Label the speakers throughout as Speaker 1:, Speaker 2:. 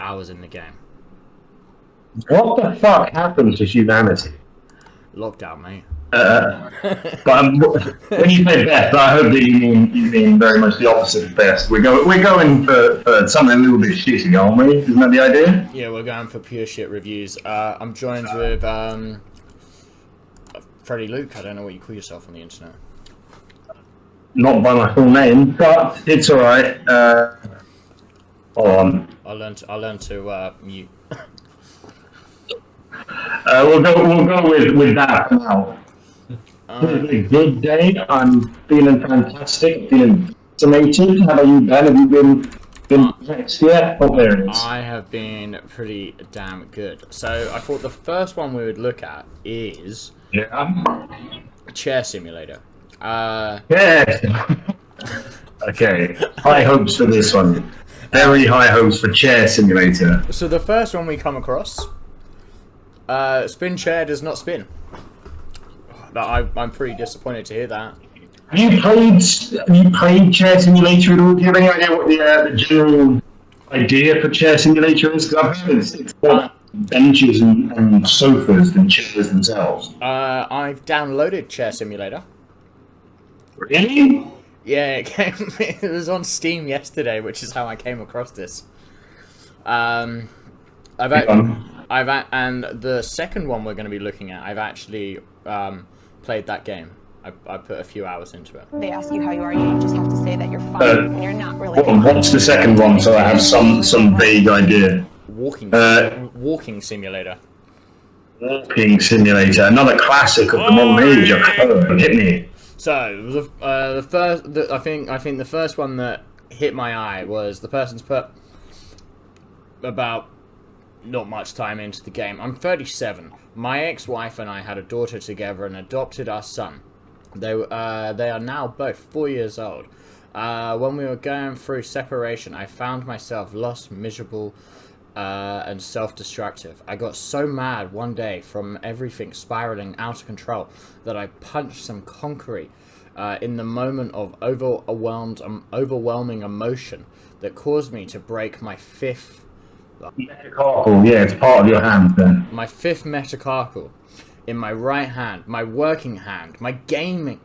Speaker 1: hours in the game.
Speaker 2: What the fuck happened to humanity?
Speaker 1: Lockdown, mate.
Speaker 2: But when you say best, I hope that you mean very much the opposite of best. We're going for something a little bit shitty, aren't we? Isn't that the idea?
Speaker 1: Yeah, we're going for pure shit reviews. I'm joined with Freddie Luke. I don't know what you call yourself on the internet.
Speaker 2: Not by my full name, but it's all right. Hold on.
Speaker 1: I'll learn to mute.
Speaker 2: We'll go with that for now. It's a good day. I'm feeling fantastic. Feeling vaccinated. How about you, Ben? Have you been vaxxed yet? Oh, there it is.
Speaker 1: I have been pretty damn good. So I thought the first one we would look at is Chair Simulator.
Speaker 2: Yeah. Okay. High hopes for this one. Very high hopes for Chair Simulator.
Speaker 1: So the first one we come across, spin chair does not spin. I'm pretty disappointed to hear that.
Speaker 2: Have you played Chair Simulator at all? Do you have any idea what the general idea for Chair Simulator is? Because I've heard it's more benches and sofas than chairs themselves.
Speaker 1: I've downloaded Chair Simulator.
Speaker 2: Really?
Speaker 1: Yeah, it was on Steam yesterday, which is how I came across this. And the second one we're going to be looking at, I've actually played that game. I put a few hours into it.
Speaker 3: They ask you how you are, you just have to say that you're fine, and you're not really.
Speaker 2: What's the second one? So I have some vague idea.
Speaker 1: Walking simulator.
Speaker 2: Walking Simulator, another classic of the modern age. Hit me.
Speaker 1: So I think the first one that hit my eye was the person's put about not much time into the game. I'm 37. My ex-wife and I had a daughter together and adopted our son. They are now both 4 years old. When we were going through separation, I found myself lost, miserable, and self-destructive. I got so mad one day from everything spiraling out of control that I punched some concrete in the moment of overwhelming emotion that caused me to break my fifth
Speaker 2: Metacarpal, yeah, it's part of your hand then.
Speaker 1: my fifth metacarpal in my right hand, my working hand, my games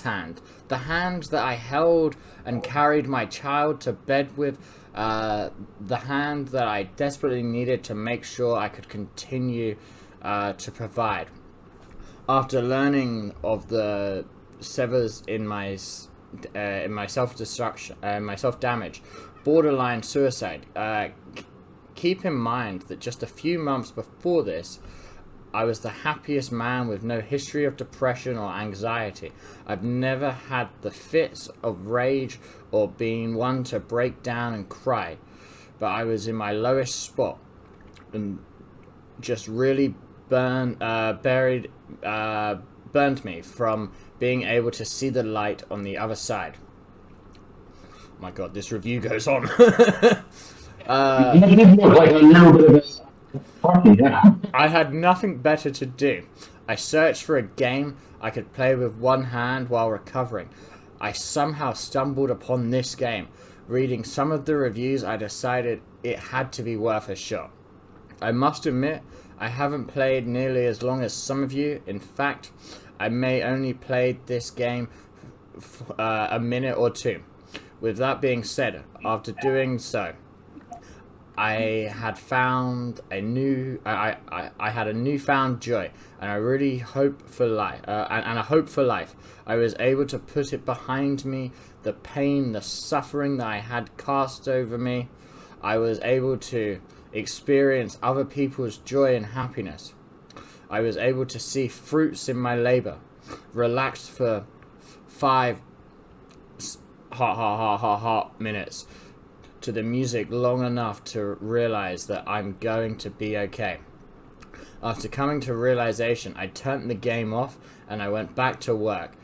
Speaker 1: hand, the hand that I held and carried my child to bed with, the hand that I desperately needed to make sure I could continue to provide. After learning of the severs in my self-destruction, my self-damage, borderline suicide. Keep in mind that just a few months before this, I was the happiest man with no history of depression or anxiety. I've never had the fits of rage or been one to break down and cry, but I was in my lowest spot and just really burnt me from being able to see the light on the other side. Oh my god, this review goes on.
Speaker 2: Like a little bit of a party, yeah.
Speaker 1: I had nothing better to do. I searched for a game I could play with one hand while recovering. I somehow stumbled upon this game. Reading some of the reviews, I decided it had to be worth a shot. I must admit, I haven't played nearly as long as some of you. In fact, I may only played this game a minute or two. With that being said, after doing so, I had found a new. I had a newfound joy, and I really hope for life. And a hope for life. I was able to put it behind me. The pain, the suffering that I had cast over me. I was able to experience other people's joy and happiness. I was able to see fruits in my labor. Relaxed for 5 minutes to the music long enough to realize that I'm going to be okay. After coming to realization, I turned the game off and I went back to work.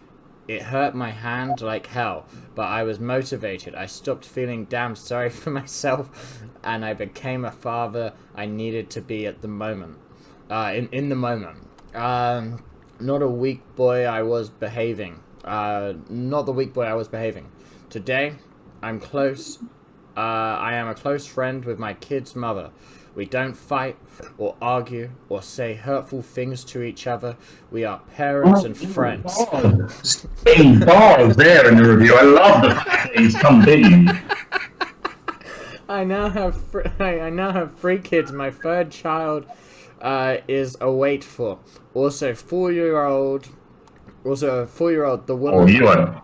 Speaker 1: It hurt my hand like hell, but I was motivated. I stopped feeling damn sorry for myself and I became a father I needed to be at the moment. In the moment. Not a weak boy I was behaving. Not the weak boy I was behaving. Today, I'm close I am a close friend with my kid's mother. We don't fight or argue or say hurtful things to each other. We are parents and friends.
Speaker 2: Spitting bars there in the review. I love the fact that he's come in.
Speaker 1: I now have 3 kids. My 3rd child is a wait for. Also, 4-year-old. Also, a 4-year-old. The woman.
Speaker 2: Oh, you are.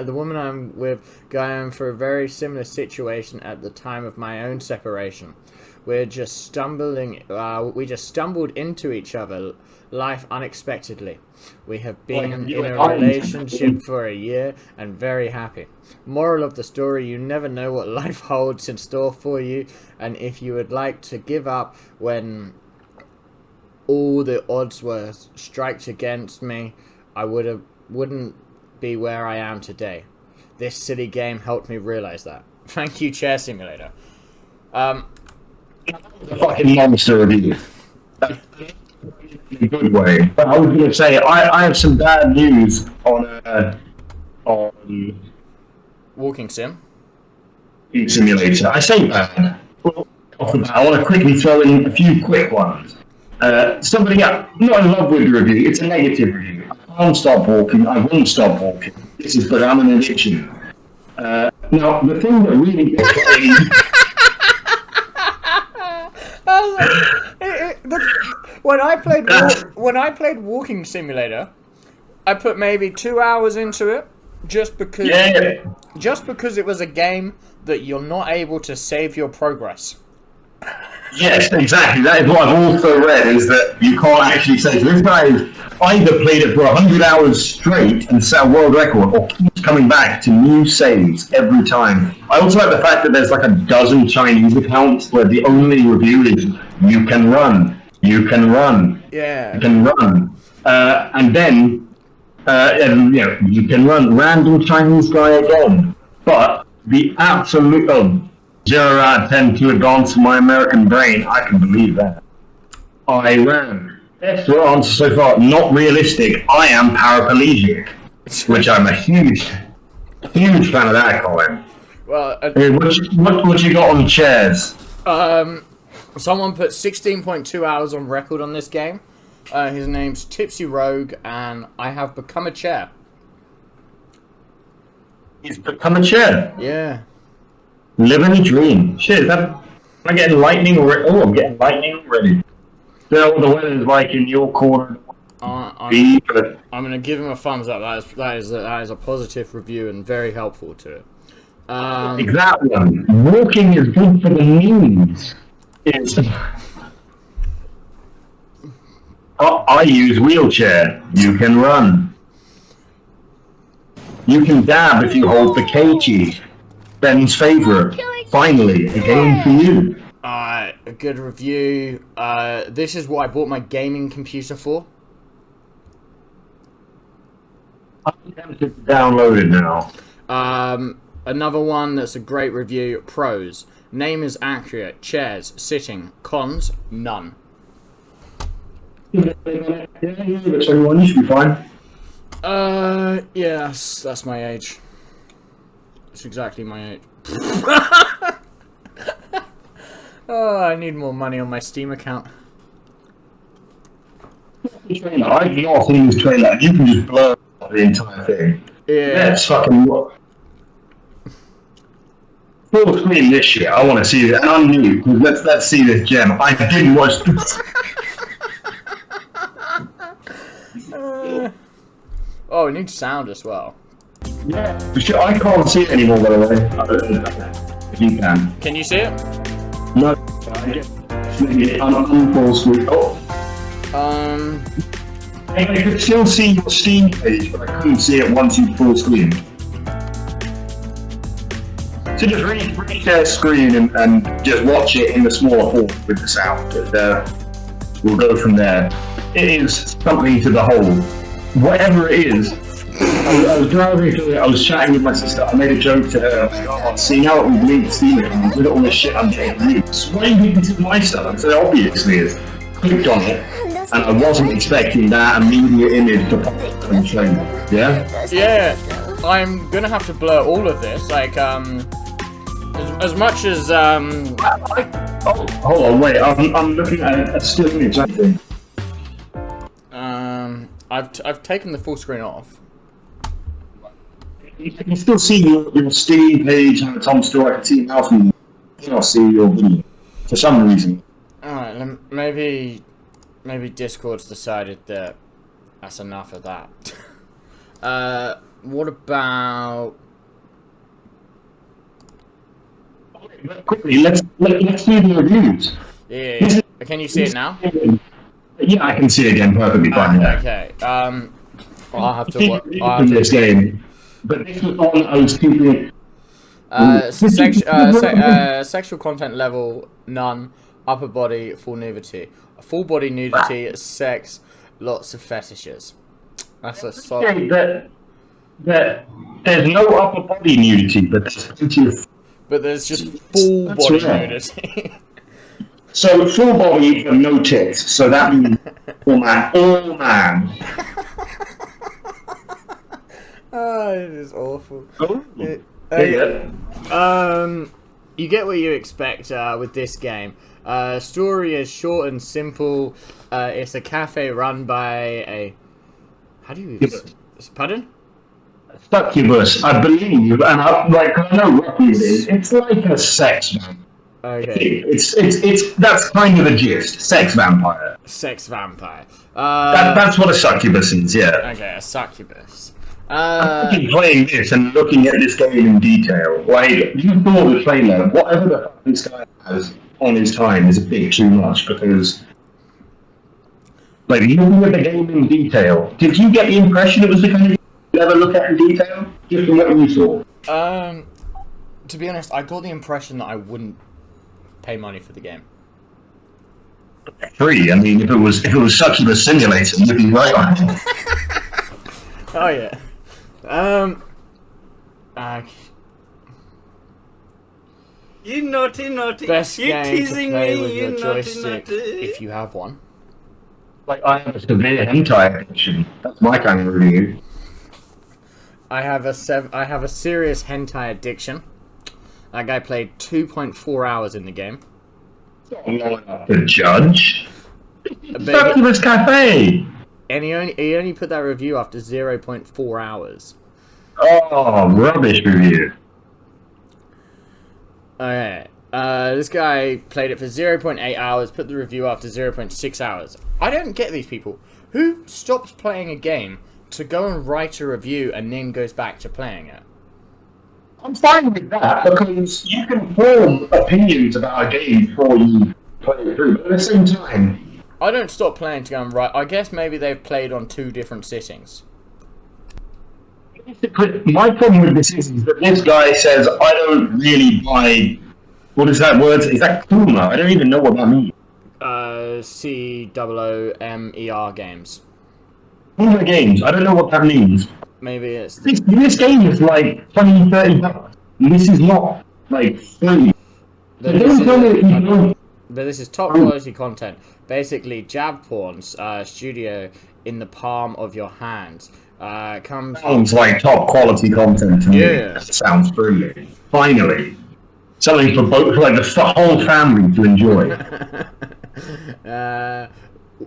Speaker 1: The woman I'm with going for a very similar situation at the time of my own separation. We just stumbled into each other, life unexpectedly. We have been in a relationship for a year and very happy. Moral of the story, you never know what life holds in store for you, and if you would like to give up when all the odds were stacked against me, I wouldn't be where I am today. This silly game helped me realize that. Thank you, Chair Simulator.
Speaker 2: A fucking monster review. In a good way. But I was going to say, I have some bad news on
Speaker 1: Walking Sim.
Speaker 2: Simulator. I say bad. Well, off the bat, I want to quickly throw in a few quick ones. Somebody not in love with the review, it's a negative review. I can't stop walking, I won't stop walking. This is, but I'm an addiction. Now, the thing that really gets me...
Speaker 1: When I played Walking Simulator, I put maybe 2 hours into it, just because it was a game that you're not able to save your progress.
Speaker 2: Yes, exactly. That is what I've also read, is that you can't actually say. So this guy has either played it for 100 hours straight and set a world record, or keeps coming back to new saves every time. I also like the fact that there's like a dozen Chinese accounts where the only review is, you can run, you can run,
Speaker 1: Yeah.
Speaker 2: you can run. And then, you can run, random Chinese guy again. But the absolute... 0 out of 10 to advance my American brain, I can believe that. I ran. Best answer so far, not realistic. I am paraplegic, which I'm a huge fan of that, Colin.
Speaker 1: Well,
Speaker 2: What you got on chairs?
Speaker 1: someone put 16.2 hours on record on this game. His name's Tipsy Rogue, and I have become a chair.
Speaker 2: He's become a chair.
Speaker 1: Yeah.
Speaker 2: Living a dream. Shit, am I getting lightning already? Oh, I'm getting lightning already. Don't know what the weather is like in your corner.
Speaker 1: I'm gonna give him a thumbs up. That is a positive review and very helpful to it.
Speaker 2: Exactly. Walking is good for the knees. I use wheelchair. You can run. You can dab if you hold the K key. Ben's favourite. Finally, a game for you.
Speaker 1: A good review. This is what I bought my gaming computer for.
Speaker 2: I'm tempted to download it now.
Speaker 1: Another one that's a great review. Pros. Name is accurate. Chairs. Sitting. Cons. None.
Speaker 2: Yeah, 21, you should be fine.
Speaker 1: Yeah, that's my age. That's exactly my age. Oh, I need more money on my Steam account.
Speaker 2: I've not seen this trailer. You can just blur the entire thing.
Speaker 1: Yeah.
Speaker 2: Let's fucking what? Full screen this shit. I want to see it. And I'm new. Let's see this gem. I didn't watch this.
Speaker 1: Oh, it needs sound as well.
Speaker 2: Yeah, for sure. I can't see it anymore, by the way. If you can.
Speaker 1: Can you see it?
Speaker 2: No. I'm full screen. Oh. I could still see your Steam page, but I couldn't see it once you full screen. So just reshare screen and just watch it in the smaller form with the sound. We'll go from there. It is something to behold. Whatever it is, I was driving through it, I was chatting with my sister, I made a joke to her, I was like, oh, see now that we've linked Steam and look at all this shit I'm getting used. Why are you consider my stuff? I said, obviously is. Clicked on it, and I wasn't expecting that immediate image to pop up and show me. Yeah?
Speaker 1: Yeah. I'm gonna have to blur all of this. Like, As much as
Speaker 2: Oh, hold on, wait. I'm looking at a still image. I think.
Speaker 1: I've taken the full screen off.
Speaker 2: You can still see your Steam page and Tom Stewart. I can see now from. I cannot see your video for some reason.
Speaker 1: Alright, maybe Discord's decided that that's enough of that. What about...
Speaker 2: Quickly, let's do the reviews.
Speaker 1: Yeah. Can you see it now?
Speaker 2: Yeah, I can see it again perfectly fine. Yeah.
Speaker 1: Okay. I'll have to...
Speaker 2: In this game, but this was on I was keeping.
Speaker 1: Sexual content level, none. Upper body, full nudity. Full body nudity, sex, lots of fetishes. That's a solid...
Speaker 2: There's no upper body nudity, but there's plenty of...
Speaker 1: But there's just full body
Speaker 2: right.
Speaker 1: nudity.
Speaker 2: So full body but no tits, so that means all man.
Speaker 1: Oh, it is awful.
Speaker 2: Oh.
Speaker 1: You get what you expect with this game. Story is short and simple. It's a cafe run by a... How do you... Pardon?
Speaker 2: Succubus, I believe, and I know roughly it is. It's like a sex vampire.
Speaker 1: Okay.
Speaker 2: It's that's kind of the gist. Sex vampire.
Speaker 1: Sex vampire.
Speaker 2: That's what a succubus is, yeah.
Speaker 1: Okay, a succubus.
Speaker 2: I've been playing this and looking at this game in detail. Like, you saw the trailer. Whatever the fuck this guy has on his time is a bit too much because, like, looking at the game in detail, did you get the impression it was the kind of game you ever look at in detail? Just from what you saw.
Speaker 1: To be honest, I got the impression that I wouldn't pay money for the game.
Speaker 2: Free. I mean, if it was Succubus Simulator, you'd be right on it.
Speaker 1: Oh yeah.
Speaker 4: You naughty.
Speaker 1: Best
Speaker 4: You're
Speaker 1: game to
Speaker 4: teasing
Speaker 1: play
Speaker 4: me,
Speaker 1: with your
Speaker 4: you
Speaker 1: joystick,
Speaker 4: naughty.
Speaker 1: if you have one.
Speaker 2: Like, I have a severe hentai addiction. That's my kind of review.
Speaker 1: I have a serious hentai addiction. That guy played 2.4 hours in the game.
Speaker 2: The judge.
Speaker 1: But
Speaker 2: Succubus Cafe.
Speaker 1: And he only put that review after 0.4 hours.
Speaker 2: Oh, rubbish review.
Speaker 1: Okay. This guy played it for 0.8 hours, put the review after 0.6 hours. I don't get these people. Who stops playing a game to go and write a review and then goes back to playing it?
Speaker 2: I'm fine with that because you can form opinions about a game before you play it through. But at the same time,
Speaker 1: I don't stop playing to go and write. I guess maybe they've played on 2 different sittings.
Speaker 2: my problem with this is that this guy says, I don't really buy... What is that word? Is that Kuma? I don't even know what that means.
Speaker 1: COOMER games.
Speaker 2: Kuma games. I don't know what that means.
Speaker 1: Maybe it's...
Speaker 2: This game is like 20, 30 bucks. This is not like free.
Speaker 1: But this is top quality content. Basically, Jab Porn's studio in the palm of your hands.
Speaker 2: Sounds like top quality content to me.
Speaker 1: Yeah.
Speaker 2: That sounds brilliant. Finally. Something for both, like the whole family to enjoy.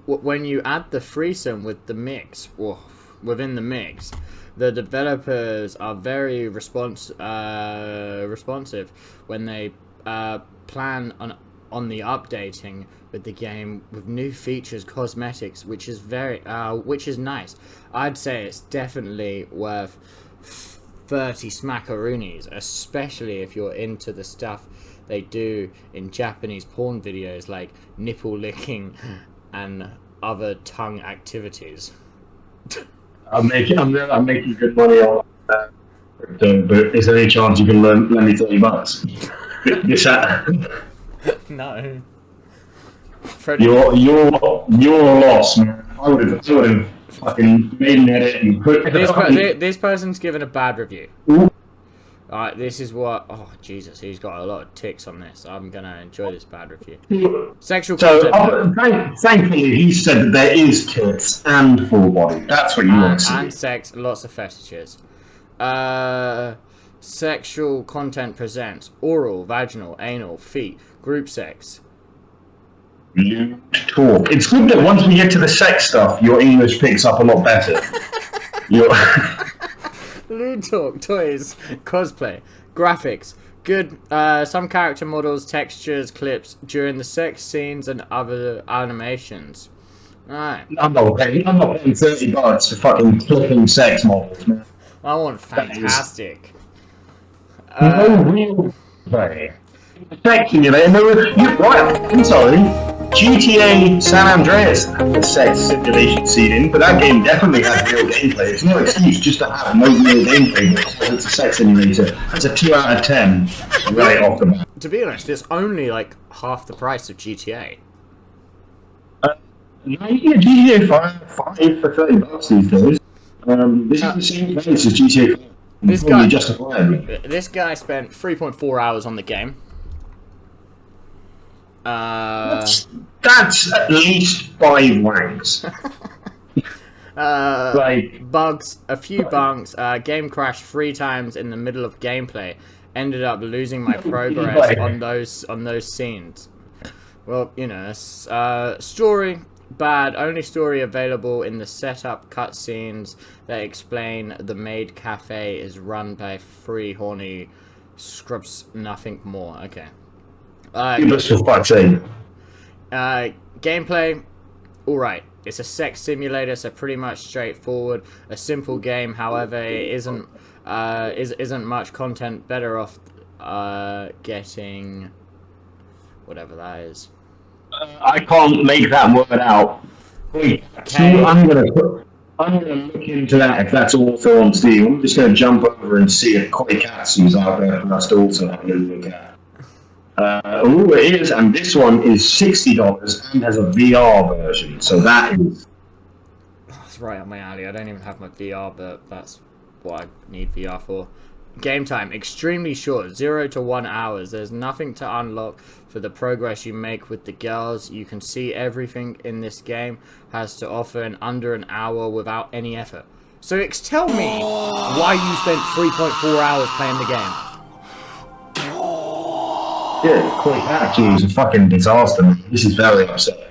Speaker 1: When you add the threesome with the mix, or within the mix, the developers are very responsive when they plan on the updating with the game with new features, cosmetics, which is nice. I'd say it's definitely worth 30 smackaroonies, especially if you're into the stuff they do in Japanese porn videos like nipple licking and other tongue activities.
Speaker 2: I'm making good money on that. But is there any chance you can lend me $30?
Speaker 1: No.
Speaker 2: You're lost, man. I would have fucking made an edit and put
Speaker 1: this person's given a bad review. Alright, this is what... Oh, Jesus, he's got a lot of ticks on this. I'm gonna enjoy this bad review. Sexual content.
Speaker 2: Thankfully, he said that there is tits and full body. That's what you want to see.
Speaker 1: And sex, lots of fetishes. Sexual content presents oral, vaginal, anal, feet, group sex.
Speaker 2: Lewd talk. It's good that once we get to the sex stuff, your English picks up a lot better.
Speaker 1: Lewd talk, toys, cosplay, graphics, good, some character models, textures, clips during the sex scenes and other animations. Alright.
Speaker 2: I'm not paying $30 for fucking clipping sex models, man.
Speaker 1: I want fantastic.
Speaker 2: No real play. Sex simulator. No, you're right. I'm sorry. GTA San Andreas had a sex simulation scene in, but that game definitely had real gameplay. It's no excuse just to have no real gameplay because it's a sex simulator. That's a 2 out of 10 right off the bat.
Speaker 1: To be honest, it's only like half the price of GTA.
Speaker 2: GTA 5 for $30 these days. This is the same price as GTA 5.
Speaker 1: This guy spent 3.4 hours on the game.
Speaker 2: That's at least 5 wanks.
Speaker 1: Bugs, a few bunks, game crashed 3 times in the middle of gameplay. Ended up losing my progress on those scenes. Well, you know, story bad. Only story available in the setup cutscenes that explain the maid cafe is run by 3 horny scrubs. Nothing more. Okay. Gameplay, alright. It's a sex simulator, so pretty much straightforward. A simple game, however, it isn't much content. Better off getting whatever that is.
Speaker 2: I can't make that word out. Wait, okay. I'm gonna look into that if that's also on Steam. I'm just gonna jump over and see if Koi Katsu's out there for us to also have a look at. Oh, it is, and this one is $60 and has a VR version, so that is...
Speaker 1: That's right up my alley. I don't even have my VR, but that's what I need VR for. Game time, extremely short, 0 to 1 hours. There's nothing to unlock for the progress you make with the girls. You can see everything in this game has to offer in under an hour without any effort. So tell me why you spent 3.4 hours playing the game.
Speaker 2: Yeah, Koi Katsu is a fucking disaster, man. This is very upsetting.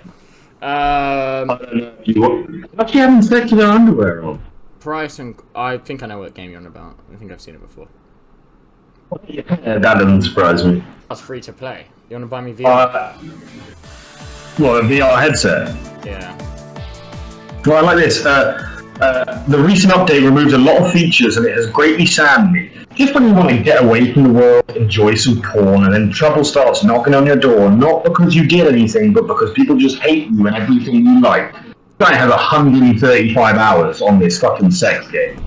Speaker 2: I don't know if you actually haven't sex with their underwear on.
Speaker 1: Price and... I think I know what game you're on about. I think I've seen it before.
Speaker 2: Yeah, that doesn't surprise me.
Speaker 1: That's free to play. You want to buy me VR?
Speaker 2: What, a VR headset?
Speaker 1: Yeah.
Speaker 2: Well, I like this. The recent update removed a lot of features and it has greatly saddened me. Just when you want to get away from the world, enjoy some porn, and then trouble starts knocking on your door, not because you did anything, but because people just hate you and everything you like. This guy has 135 hours on this fucking sex game.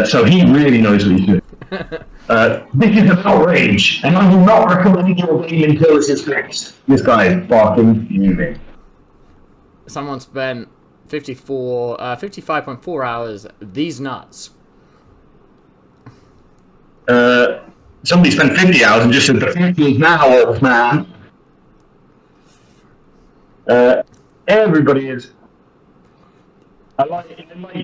Speaker 2: So he really knows what he's doing. This is an outrage, and I will not recommend your game until this is fixed. This guy is barking moving.
Speaker 1: Someone spent 55.4 hours. These nuts.
Speaker 2: Somebody spent 50 hours and just said the 50 is now, old man. Everybody is. I like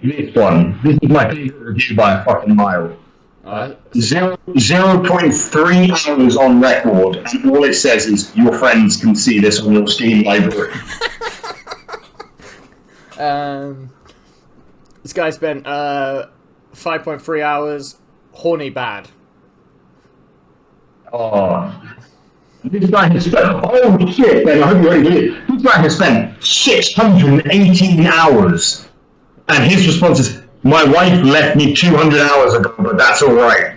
Speaker 2: this one. This is my favorite review by a fucking mile. 0.3 hours on record, and all it says is your friends can see this on your Steam library.
Speaker 1: This guy spent 5.3 hours. Horny bad.
Speaker 2: Oh. This guy has spent... Oh shit, Ben, I hope you already did it. This guy has spent 618 hours. And his response is, my wife left me 200 hours ago, but that's alright.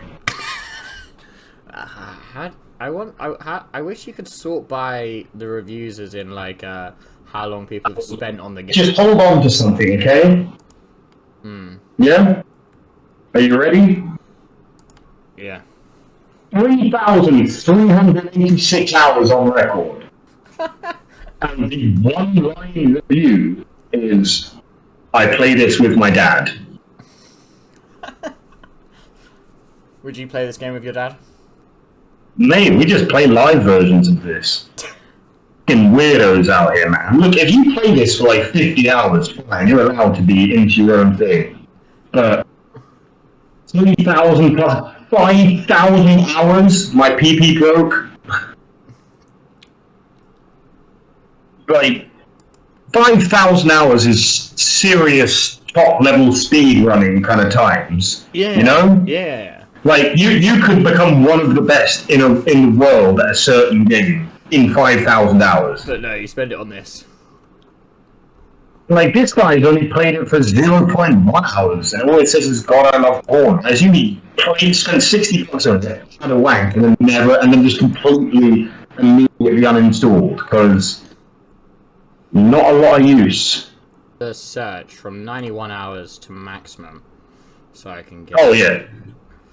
Speaker 1: I wish you could sort by the reviews as in, like, how long people have spent on the game.
Speaker 2: Just hold on to something, okay? Yeah? Are you ready?
Speaker 1: Yeah.
Speaker 2: 3,386 hours on record. And the one-line review is, I play this with my dad.
Speaker 1: Would you play this game with your dad?
Speaker 2: Mate, we just play live versions of this. Fucking weirdos out here, man. Look, if you play this for like 50 hours, fine, you're allowed to be into your own thing. But 3,000 plus... 5,000 hours. My PP broke. Like, 5,000 hours is serious top-level speed running kind of times.
Speaker 1: Yeah.
Speaker 2: You know?
Speaker 1: Yeah.
Speaker 2: Like, you could become one of the best in the world at a certain game in 5,000 hours.
Speaker 1: But no, you spend it on this.
Speaker 2: Like, this guy's only played it for 0.1 hours, and all it says is God, I love porn. I assume he spent 60 bucks on it, had a wank, and then just completely immediately uninstalled, because not a lot of use.
Speaker 1: The search from 91 hours to maximum, so I can get.
Speaker 2: Oh yeah,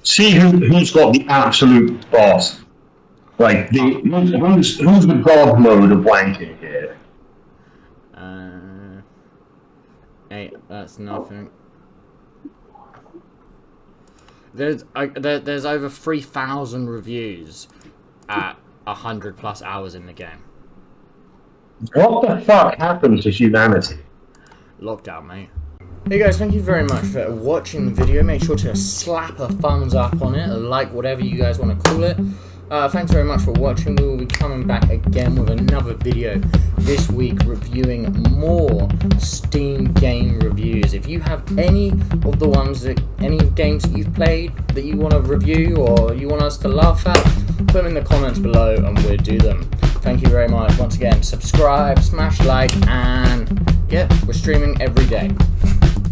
Speaker 2: see who's got the absolute boss. Like who's the god mode of wanking here?
Speaker 1: Hey, that's nothing. There's over 3,000 reviews at 100+ hours in the game.
Speaker 2: What the fuck happened to humanity?
Speaker 1: Lockdown, mate. Hey guys, thank you very much for watching the video. Make sure to slap a thumbs up on it, a like, whatever you guys want to call it. Thanks very much for watching. We will be coming back again with another video this week reviewing more Steam game reviews. If you have any of the ones any games that you've played that you want to review or you want us to laugh at, put them in the comments below and we'll do them. Thank you very much. Once again, subscribe, smash like, and yeah, we're streaming every day.